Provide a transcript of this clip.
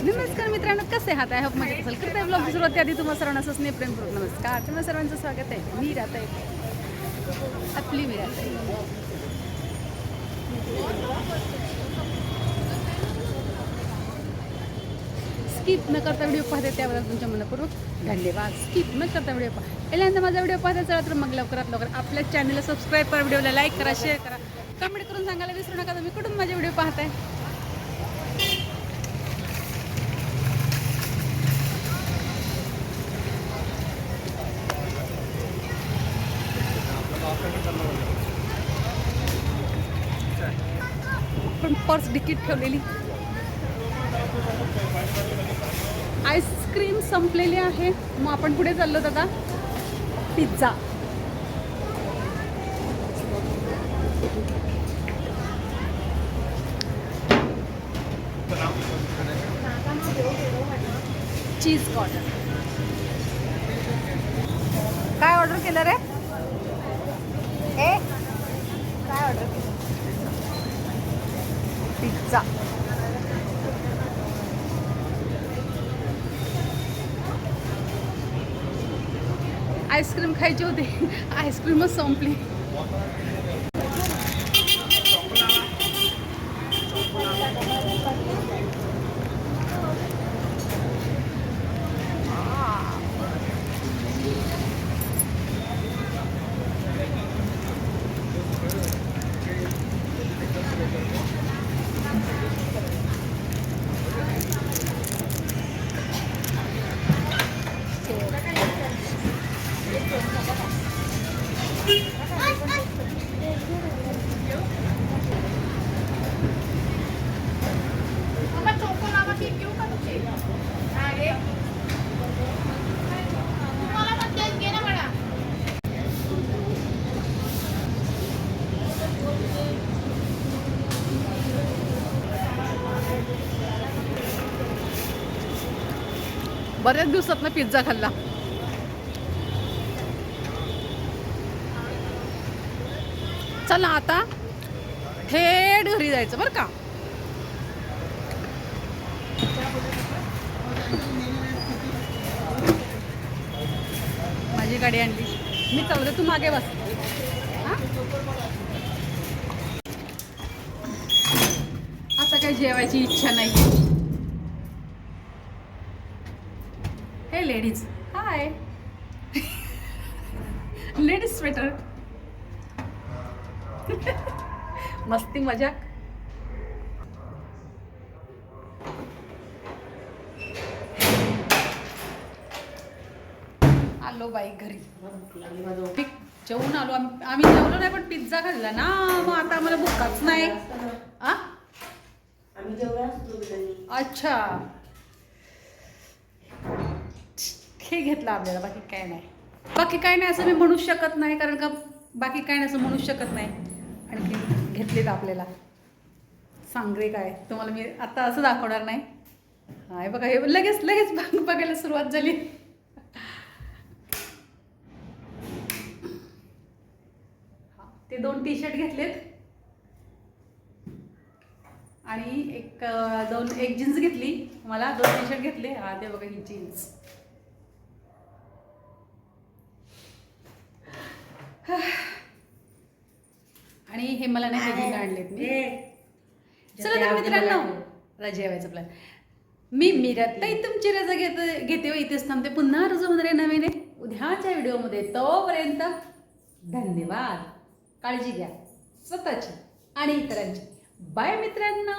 नमस्कार मित्रांनो, कसे आहात? आय होप मजेत असेल. करते ब्लॉगची सुरुवात आधी तुम्हाला सर्वांना स्नेह प्रेमपूर्वक नमस्कार. तुम्हाला सर्वांचं स्वागत आहे. मी राहत आहे आपली मी राहत आहे. स्किप न करता व्हिडिओ पाहते त्याबद्दल तुमच्या मनपूर्वक धन्यवाद. स्किप न करता व्हिडिओ पहा. पहिल्यांदा माझा व्हिडिओ पाहता चला तर मग लवकरात लवकर आपल्या चॅनलला सबस्क्राईब करा, व्हिडिओला लाईक करा, शेअर करा, कमेंट करून सांगायला विसरू नका तुम्ही कुठून माझे व्हिडिओ पाहताय. पण पर्स डिकीट ठेवलेली. आईस्क्रीम संपलेली आहे, मग आपण पुढे चाललो आता पिझ्झा. चीज कॉर्नर. काय ऑर्डर केलं रे? काय ऑर्डर केलं? पिझ्झा. आईस्क्रीम खायची होती, आईस्क्रीमच संपली. बऱ्याच दिवसात ना पिझ्झा खाल्ला. चला आता थेट घरी जायचं बरं का. माझी गाडी आणली, मी चालवते, तू मागे बस. आता काही जेवायची इच्छा नाही. हे लेडीज, हाय. Ladies sweater. मस्ती मजाक. आलो बाई घरी. जेवून आलो आम्ही जेवलो नाही, पण पिझ्झा खाल्ला ना, मग आता आम्हाला भूकच नाही. अच्छा, हे घेतलं आपल्याला, बाकी काय नाही. बाकी काय नाही असं मी म्हणू शकत नाही, कारण का बाकी काय नाही असं म्हणू शकत नाही. आणखी घेतलेलं आपल्याला सांगरे काय तुम्हाला मी आता असं दाखवणार नाही. हाय बघा, हे लगेच लगेच बघायला सुरुवात झाली. ते 2 टी शर्ट घेतलेत आणि एक जीन्स घेतली. मला 2 टी शर्ट घेतले. हा ते बघा, ही जीन्स. आणि हे मला नाही हेवी आणलेत मी. चला तर मित्रांनो, रजा जेवायचं प्लॅन. मी मिरताई तुमची रजा घेते व इथेच थांबते. पुन्हा रजा होणार आहे नवीन उद्याच्या व्हिडिओमध्ये. तोपर्यंत धन्यवाद. काळजी घ्या स्वतःची आणि इतरांची. बाय मित्रांनो.